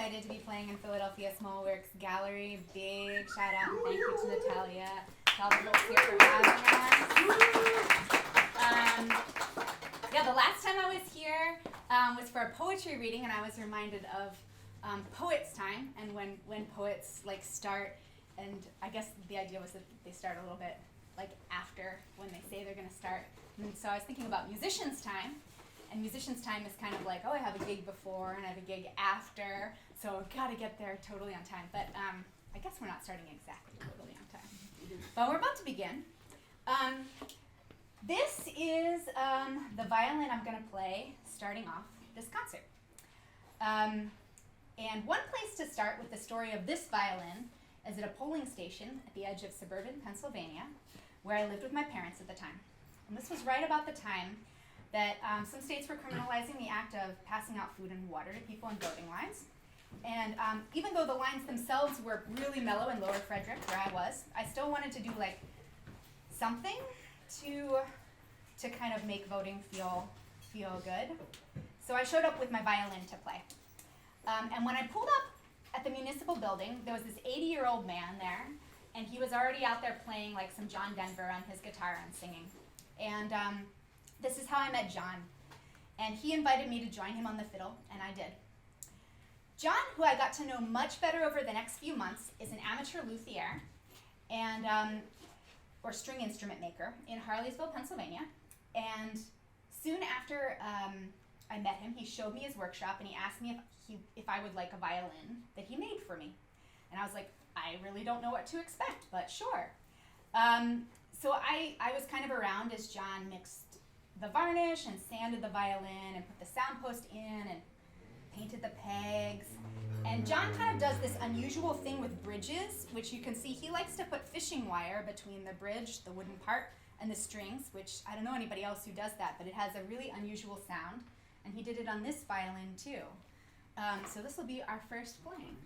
excited to be playing in Philadelphia Small Works Gallery. Big shout out and thank you to Natalia, to all the folks here for having us. Yeah, the last time I was here was for a poetry reading, and I was reminded of Poets' Time and when poets like start, and I guess the idea was that they start a little bit like after when they say they're going to start. And so I was thinking about Musicians' Time. And Musician's Time is kind of like, oh, I have a gig before and I have a gig after, so I've got to get there totally on time. But I guess we're not starting exactly totally on time. But we're about to begin. This is the violin I'm going to play starting off this concert. And one place to start with the story of this violin is at a polling station at the edge of suburban Pennsylvania, where I lived with my parents at the time. And this was right about the time that some states were criminalizing the act of passing out food and water to people in voting lines. And even though the lines themselves were really mellow in Lower Frederick, where I was, I still wanted to do like something to kind of make voting feel good. So I showed up with my violin to play. And when I pulled up at the municipal building, there was this 80-year-old man there, and he was already out there playing like some John Denver on his guitar and singing. And this is how I met John, and he invited me to join him on the fiddle, and I did. John, who I got to know much better over the next few months, is an amateur luthier and or string instrument maker in Harleysville, Pennsylvania. And soon after I met him, he showed me his workshop, and he asked me if I would like a violin that he made for me. And I was like, I really don't know what to expect, but sure. So I was kind of around as John mixed the varnish and sanded the violin and put the sound post in and painted the pegs. And John kind of does this unusual thing with bridges, which you can see he likes to put fishing wire between the bridge, the wooden part, and the strings, which I don't know anybody else who does that, but it has a really unusual sound. And he did it on this violin too. So this will be our first playing.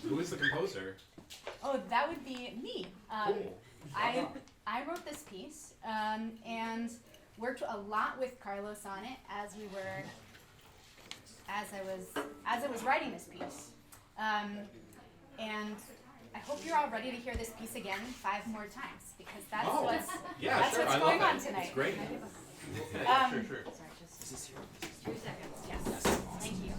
Who is the composer? Oh, that would be me. Cool. I wrote this piece and worked a lot with Carlos on it as I was writing this piece. And I hope you're all ready to hear this piece again 5 more times because that's what's going on tonight. It's great. Sure. Sorry, just 2 seconds. Yes. Thank you.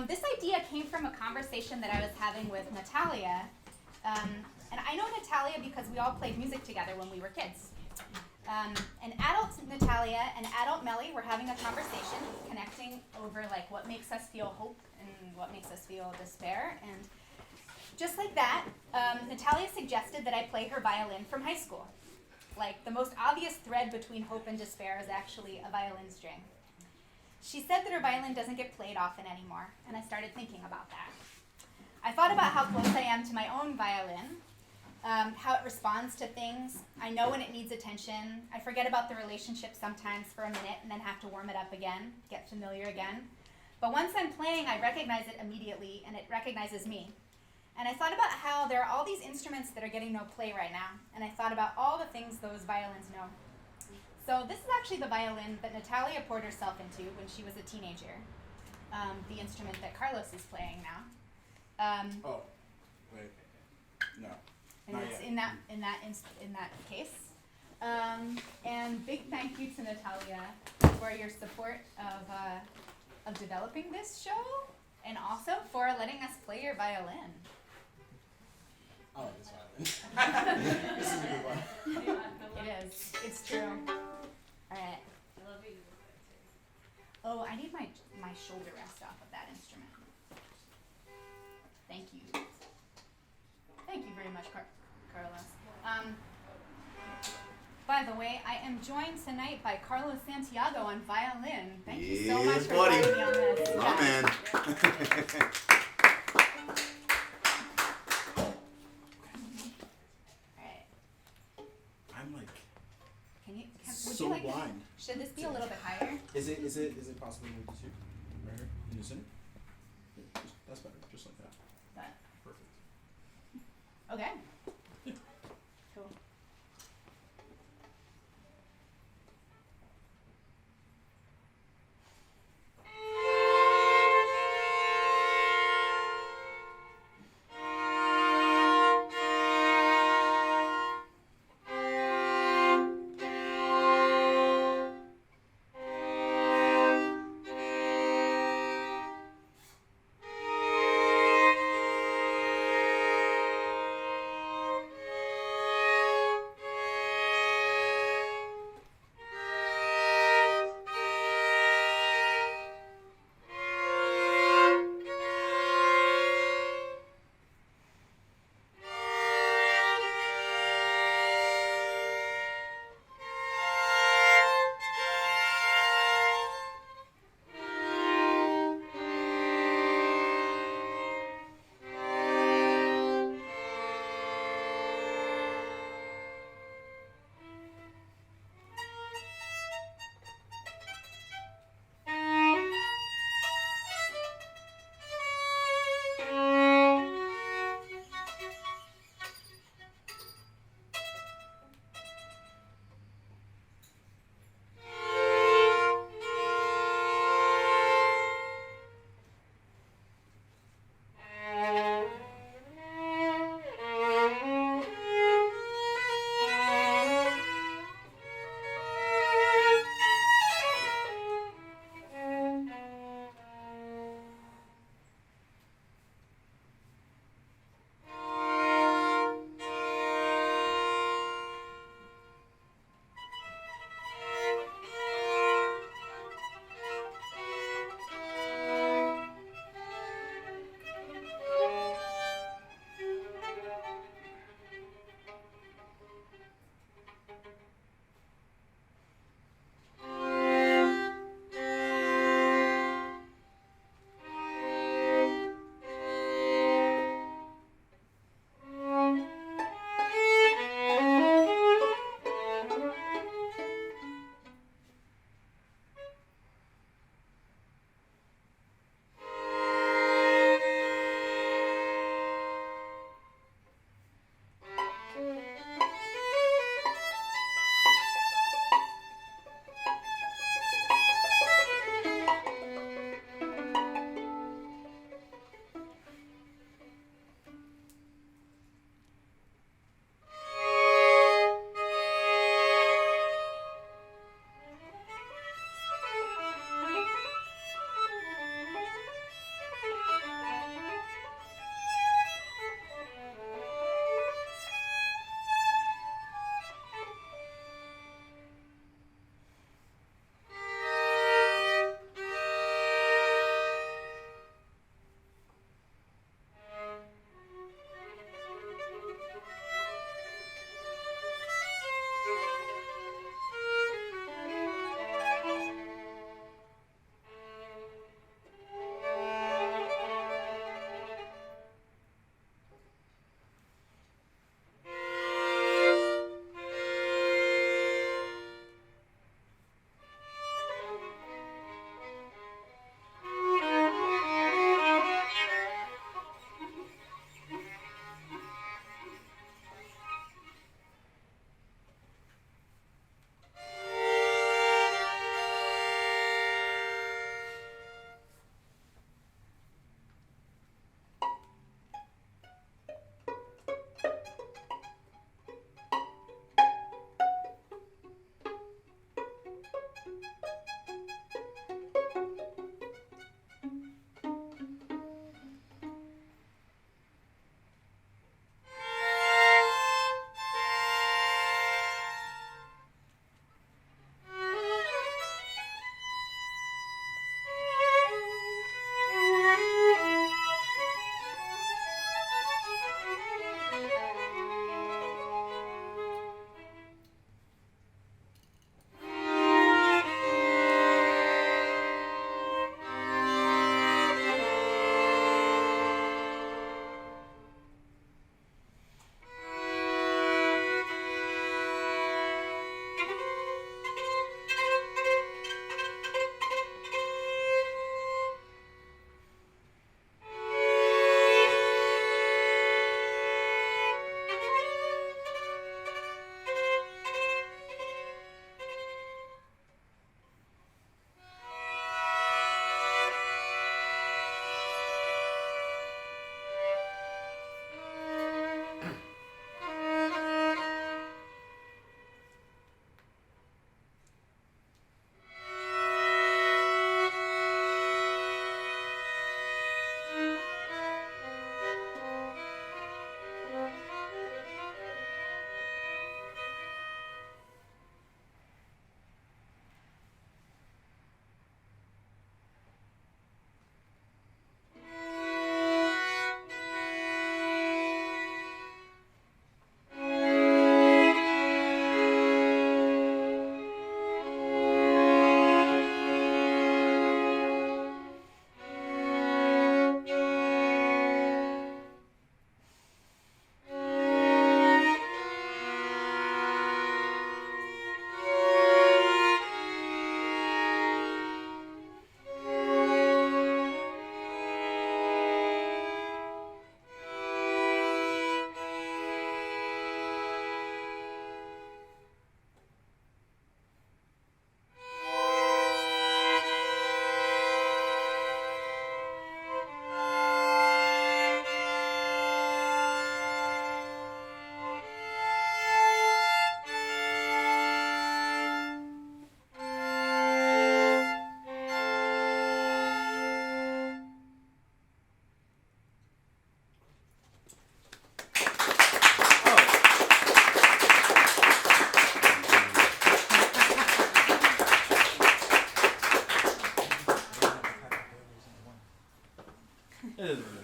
This idea came from a conversation that I was having with Natalia. And I know Natalia because we all played music together when we were kids. And adult Natalia and adult Melly were having a conversation, connecting over like what makes us feel hope and what makes us feel despair. And just like that, Natalia suggested that I play her violin from high school. Like the most obvious thread between hope and despair is actually a violin string. She said that her violin doesn't get played often anymore, and I started thinking about that. I thought about how close I am to my own violin, how it responds to things. I know when it needs attention. I forget about the relationship sometimes for a minute and then have to warm it up again, get familiar again. But once I'm playing, I recognize it immediately, and it recognizes me. And I thought about how there are all these instruments that are getting no play right now, and I thought about all the things those violins know. So this is actually the violin that Natalia poured herself into when she was a teenager, the instrument that Carlos is playing now. Oh, wait, no. And Not it's yet. in that case. And big thank you to Natalia for your support of developing this show, and also for letting us play your violin. I like this violin. This is a good one. It is. It's true. All right. Oh, I need my shoulder rest off of that instrument. Thank you. Thank you very much, Carlos. By the way, I am joined tonight by Carlos Santiago on violin. Thank you so much for joining me on this. My man. Alright. I'm like Would so you like blind. Should this be a little bit higher? Is it possible to move this here? Right here? In the center? Yeah, that's better. Just like that. That. Perfect. Okay. Cool.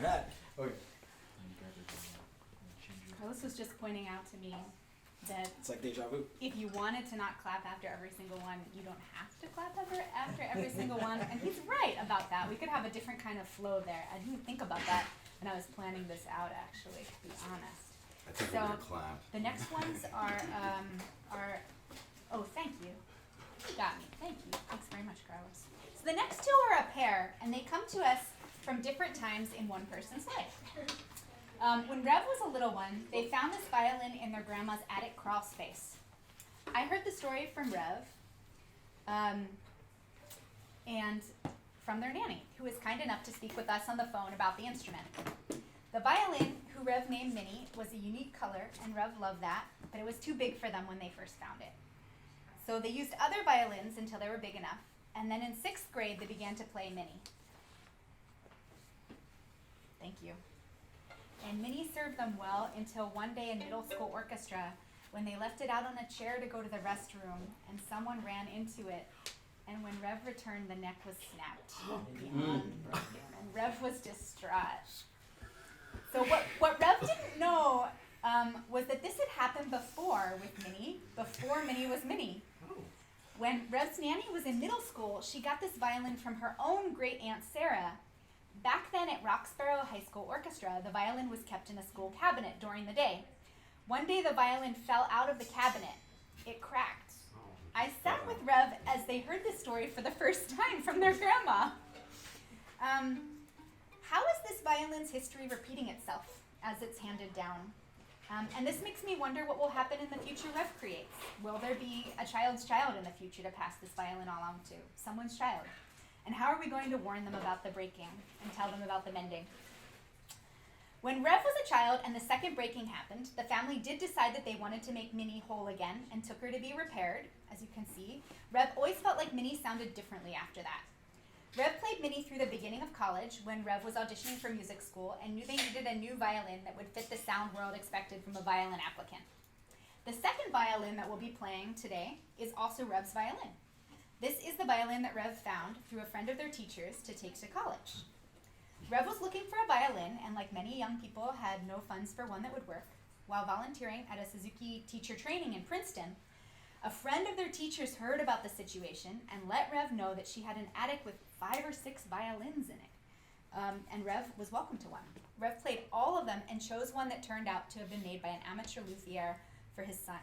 That. Okay. Carlos was just pointing out to me that It's like deja vu. if you wanted to not clap after every single one, you don't have to clap after every single one. And he's right about that. We could have a different kind of flow there. I didn't think about that when I was planning this out, actually, to be honest. I think So, we're gonna clap. The next ones are, oh, thank you. You got me. Thank you. Thanks very much, Carlos. So the next two are a pair, and they come to us from different times in one person's life. When Rev was a little one, they found this violin in their grandma's attic crawl space. I heard the story from Rev, and from their nanny, who was kind enough to speak with us on the phone about the instrument. The violin, who Rev named Minnie, was a unique color, and Rev loved that, but it was too big for them when they first found it. So they used other violins until they were big enough, and then in 6th grade they began to play Minnie. Thank you. And Minnie served them well until one day in middle school orchestra when they left it out on a chair to go to the restroom and someone ran into it. And when Rev returned, the neck was snapped. And Rev was distraught. So what Rev didn't know was that this had happened before with Minnie, before Minnie was Minnie. When Rev's nanny was in middle school, she got this violin from her own great aunt Sarah. Back then at Roxborough High School Orchestra, the violin was kept in a school cabinet during the day. One day the violin fell out of the cabinet. It cracked. I sat with Rev as they heard this story for the first time from their grandma. How is this violin's history repeating itself as it's handed down? And this makes me wonder what will happen in the future Rev creates. Will there be a child's child in the future to pass this violin along to? Someone's child. And how are we going to warn them about the breaking and tell them about the mending? When Rev was a child and the second breaking happened, the family did decide that they wanted to make Minnie whole again and took her to be repaired. As you can see, Rev always felt like Minnie sounded differently after that. Rev played Minnie through the beginning of college when Rev was auditioning for music school and knew they needed a new violin that would fit the sound world expected from a violin applicant. The second violin that we'll be playing today is also Rev's violin. This is the violin that Rev found through a friend of their teacher's to take to college. Rev was looking for a violin and, like many young people, had no funds for one that would work. While volunteering at a Suzuki teacher training in Princeton, a friend of their teacher's heard about the situation and let Rev know that she had an attic with 5 or 6 violins in it. And Rev was welcome to one. Rev played all of them and chose one that turned out to have been made by an amateur luthier for his son.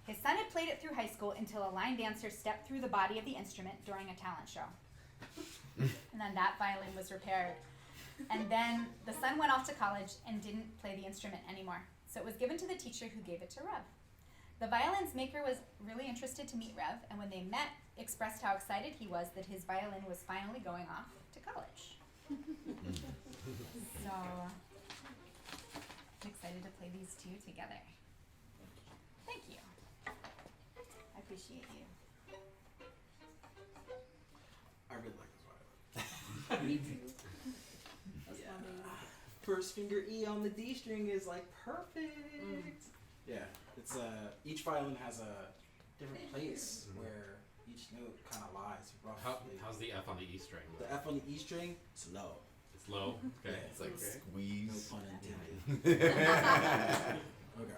His son had played it through high school until a line dancer stepped through the body of the instrument during a talent show. And then that violin was repaired. And then the son went off to college and didn't play the instrument anymore. So it was given to the teacher who gave it to Rev. The violin's maker was really interested to meet Rev, and when they met, expressed how excited he was that his violin was finally going off to college. So, I'm excited to play these two together. Thank you. I appreciate you. I really like this violin. Me too. That's Yeah. lovely. First finger E on the D string is like perfect. Yeah, it's each violin has a different place where each note kind of lies roughly. How's the F on the E string? The F on the E string is low. It's low? Okay. Yeah, It's like Okay. No squeeze. pun intended. Okay, here we go.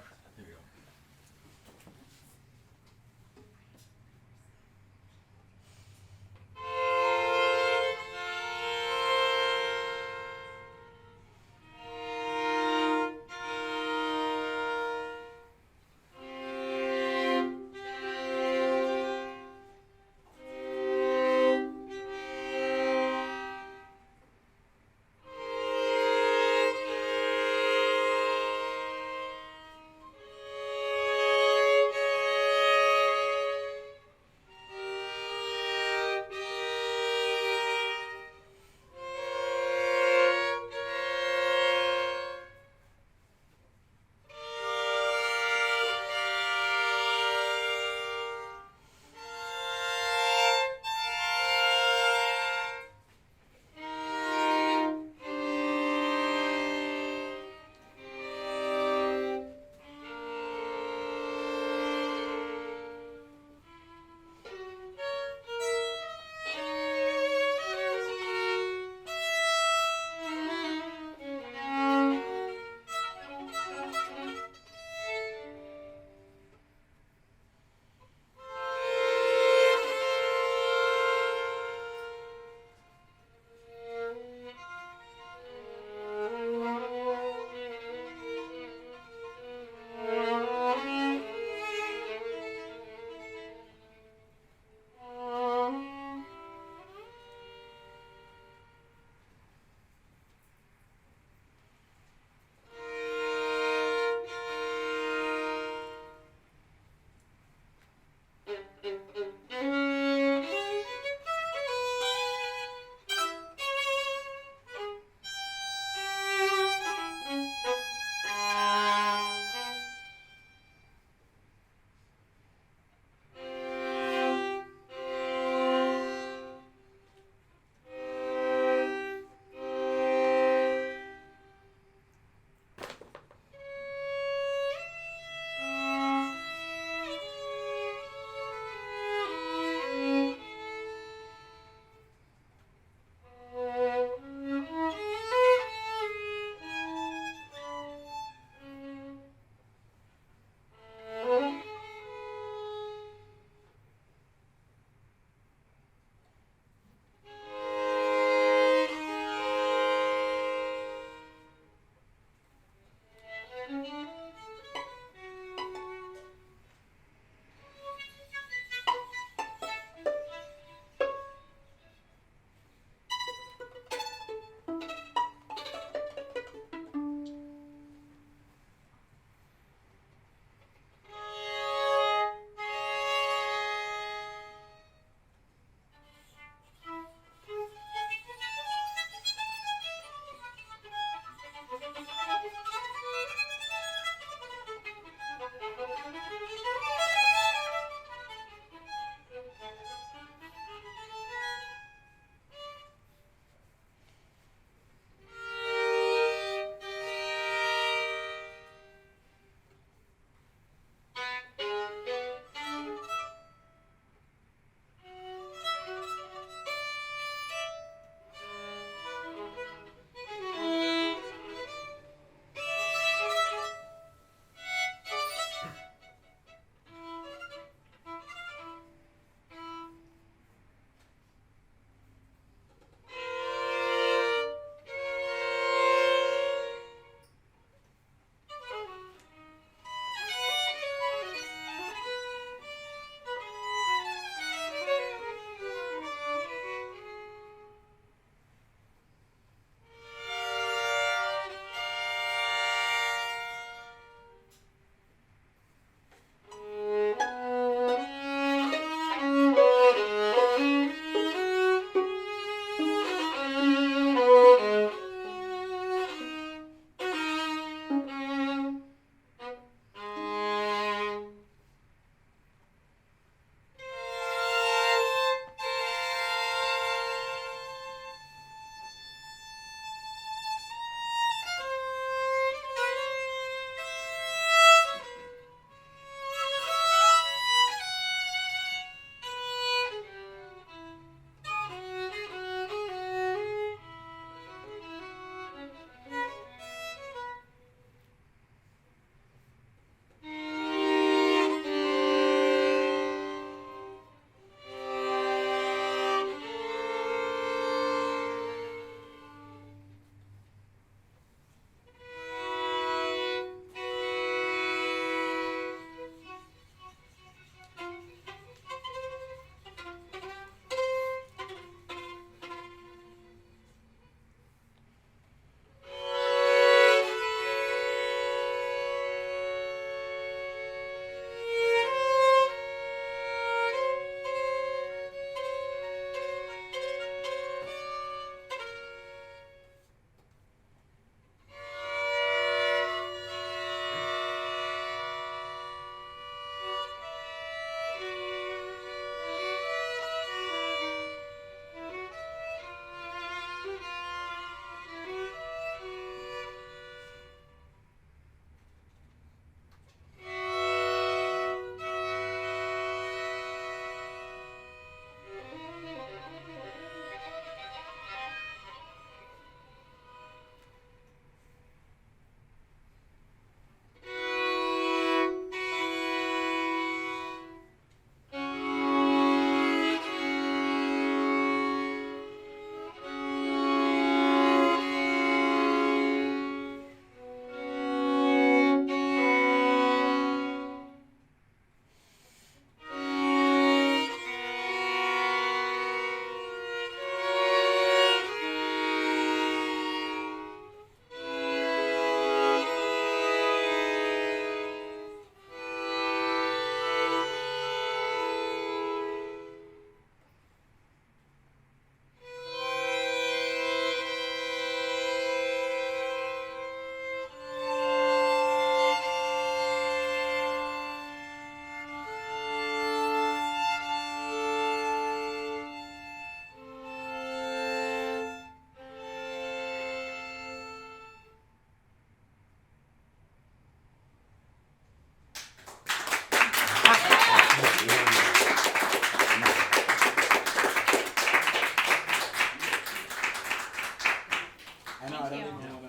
don't Yeah. want to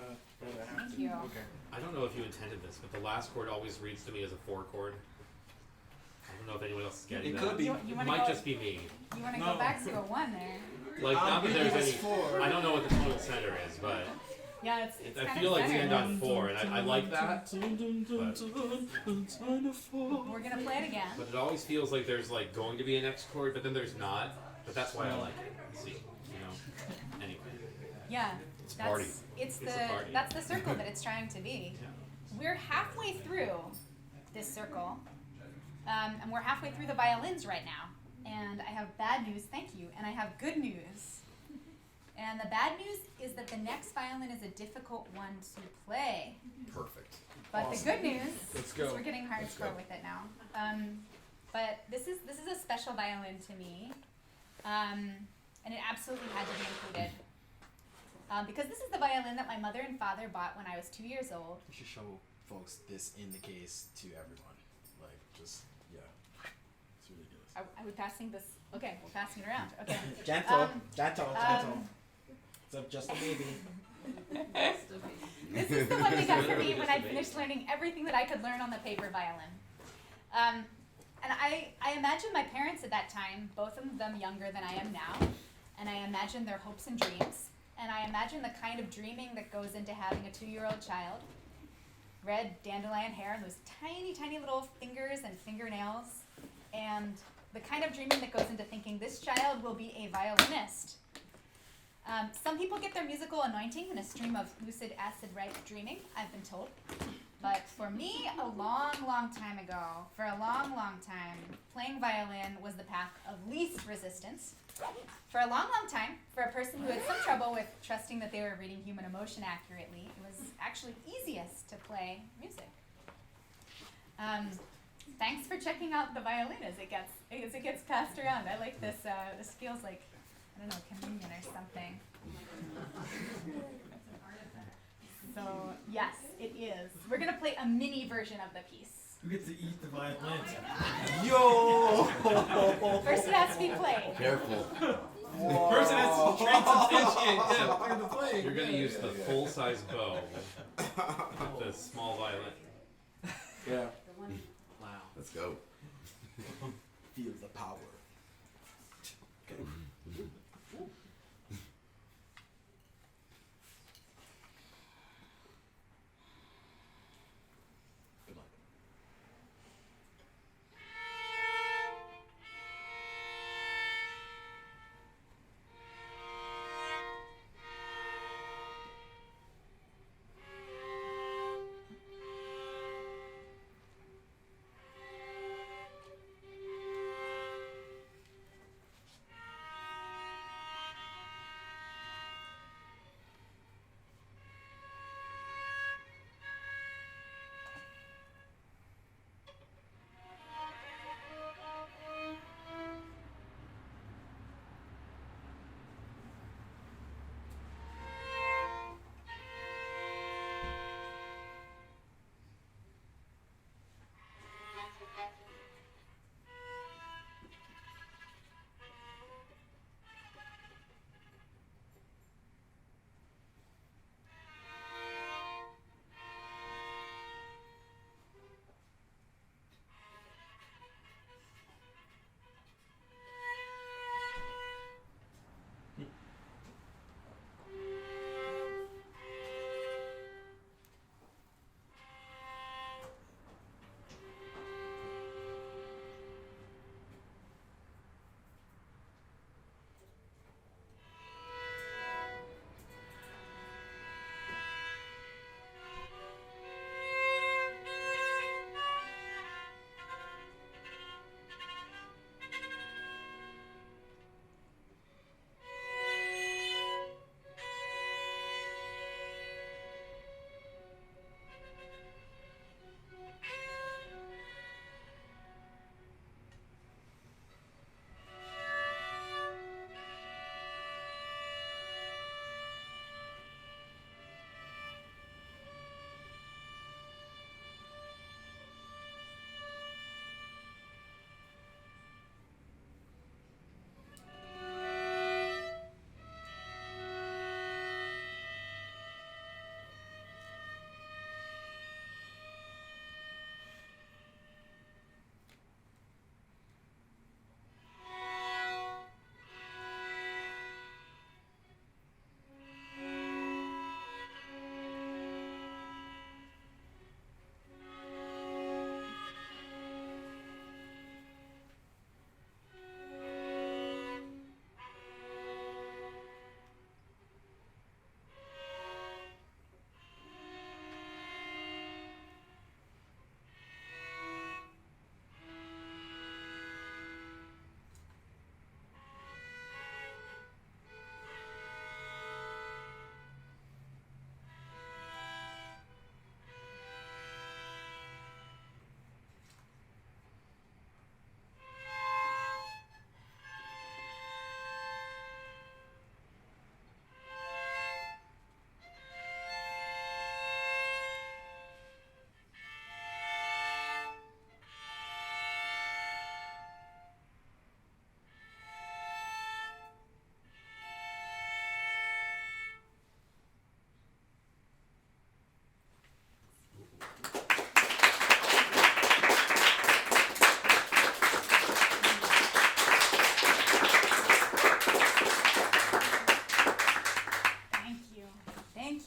have Thank to. you. Okay. I don't know if you intended this, but the last chord always reads to me as a 4 chord. I don't know if anyone else is getting It that. could be. You It wanna might go, just be me. You want to No. go back to a 1 there? Like, not that there's any. 4. I don't know what the tonal center is, but Yeah, it's I kind feel of like we centered. end on 4, and I like that. We're gonna play it again. But it always feels like there's like going to be a next chord, but then there's not. But that's why I like it. See, Anyway, Yeah, it's that's party. it's It's the a party. that's the circle that it's trying to be. Yeah. We're halfway through this circle, and we're halfway through the violins right now. And I have bad news, thank you, and I have good news. And the bad news is that the next violin is a difficult one to play. Perfect. But Awesome. the good news Let's is go. we're getting Let's hardcore go. with it now. But this is a special violin to me, and it absolutely had to be included. Because this is the violin that my mother and father bought when I was 2 years old. You should show folks this in the case to everyone. Like, just, yeah. It's ridiculous. Are we passing this? Okay, we're passing it around. Okay. Gentle, Um, gentle. It's just a baby. This is the one they got for me when I finished learning everything that I could learn on the paper violin. And I imagine my parents at that time, both of them younger than I am now, and I imagine their hopes and dreams, and I imagine the kind of dreaming that goes into having a 2-year-old child. Red dandelion hair and those tiny, tiny little fingers and fingernails, and the kind of dreaming that goes into thinking this child will be a violinist. Some people get their musical anointing in a stream of lucid acid right dreaming, I've been told. But for me, a long, long time ago, for a long, long time, playing violin was the path of least resistance. For a long, long time, for a person who had some trouble with trusting that they were reading human emotion accurately, it was actually easiest to play music. Thanks for checking out the violin as it gets passed around. I like this. This feels like, I don't know, communion or something. So yes, it is. We're gonna play a mini version of the piece. Who gets to eat the violin? Yo! First, it has to be played. Careful. Person has to transubstantiate him through the flame. You're gonna use the full-size bow with the small violin. Yeah. Wow. Let's go. Feel the power. Okay. Good luck.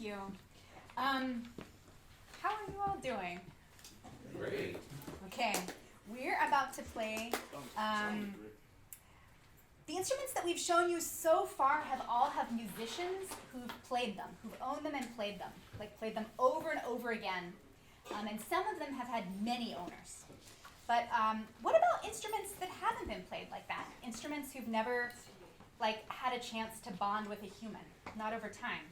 you. How are you all doing? Great. Okay, we're about to play. The instruments that we've shown you so far have musicians who've played them, who've owned them and played them, like played them over and over again. And some of them have had many owners. But what about instruments that haven't been played like that? Instruments who've never had a chance to bond with a human, not over time.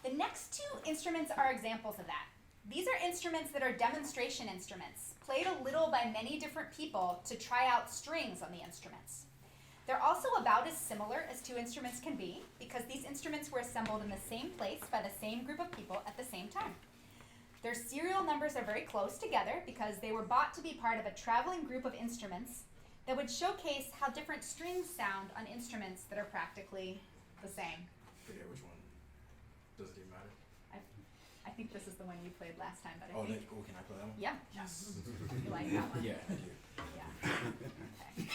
The next two instruments are examples of that. These are instruments that are demonstration instruments, played a little by many different people to try out strings on the instruments. They're also about as similar as two instruments can be, because these instruments were assembled in the same place by the same group of people at the same time. Their serial numbers are very close together because they were bought to be part of a traveling group of instruments that would showcase how different strings sound on instruments that are practically the same. Forget which one. Does it even matter? I think this is the one you played last time, but I Oh, think... can I play that one? Yeah. Yes. You like that one? Yeah, I do. Yeah. Okay.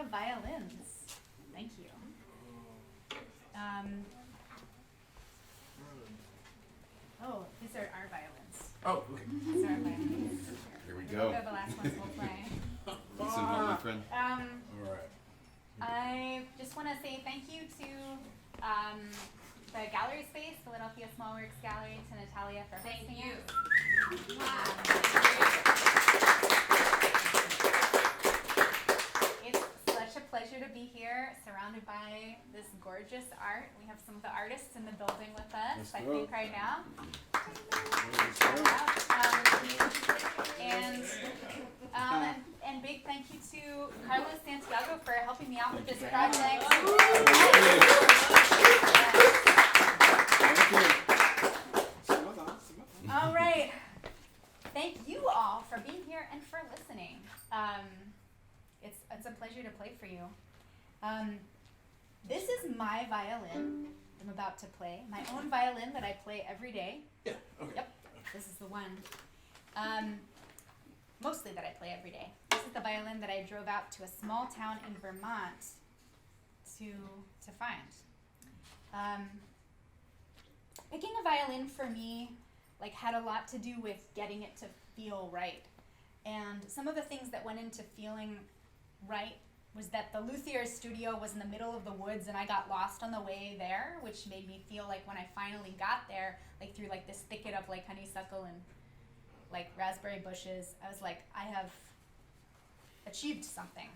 of violins. Thank you. Oh, these are our violins. Oh, okay. These are our violins. Here we They're go. the last ones we'll play. Listen, my friend. All right. I just want to say thank you to the gallery space, Philadelphia Small Works Gallery, to Natalia for hosting us. It's such a pleasure to be here, surrounded by this gorgeous art. We have some of the artists in the building with us, Let's I go. think, right now. And big thank you to Carlos Santiago for helping me out with this project. All right. Thank you all for being here and for listening. It's a pleasure to play for you. This is my violin I'm about to play. My own violin that I play every day. Yeah. Okay. Yep. This is the one. Mostly that I play every day. This is the violin that I drove out to a small town in Vermont to find. Picking a violin for me had a lot to do with getting it to feel right. And some of the things that went into feeling right was that the luthier's studio was in the middle of the woods and I got lost on the way there, which made me feel like when I finally got there, through this thicket of honeysuckle and raspberry bushes, I was like, I have achieved something.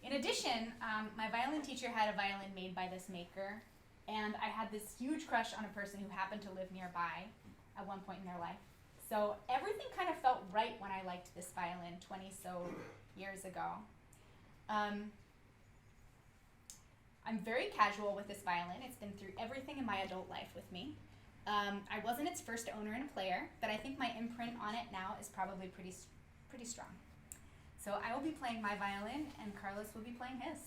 In addition, my violin teacher had a violin made by this maker, and I had this huge crush on a person who happened to live nearby at one point in their life. So everything kind of felt right when I liked this violin 20 so years ago. I'm very casual with this violin. It's been through everything in my adult life with me. I wasn't its first owner and player, but I think my imprint on it now is probably pretty strong. So I will be playing my violin, and Carlos will be playing his.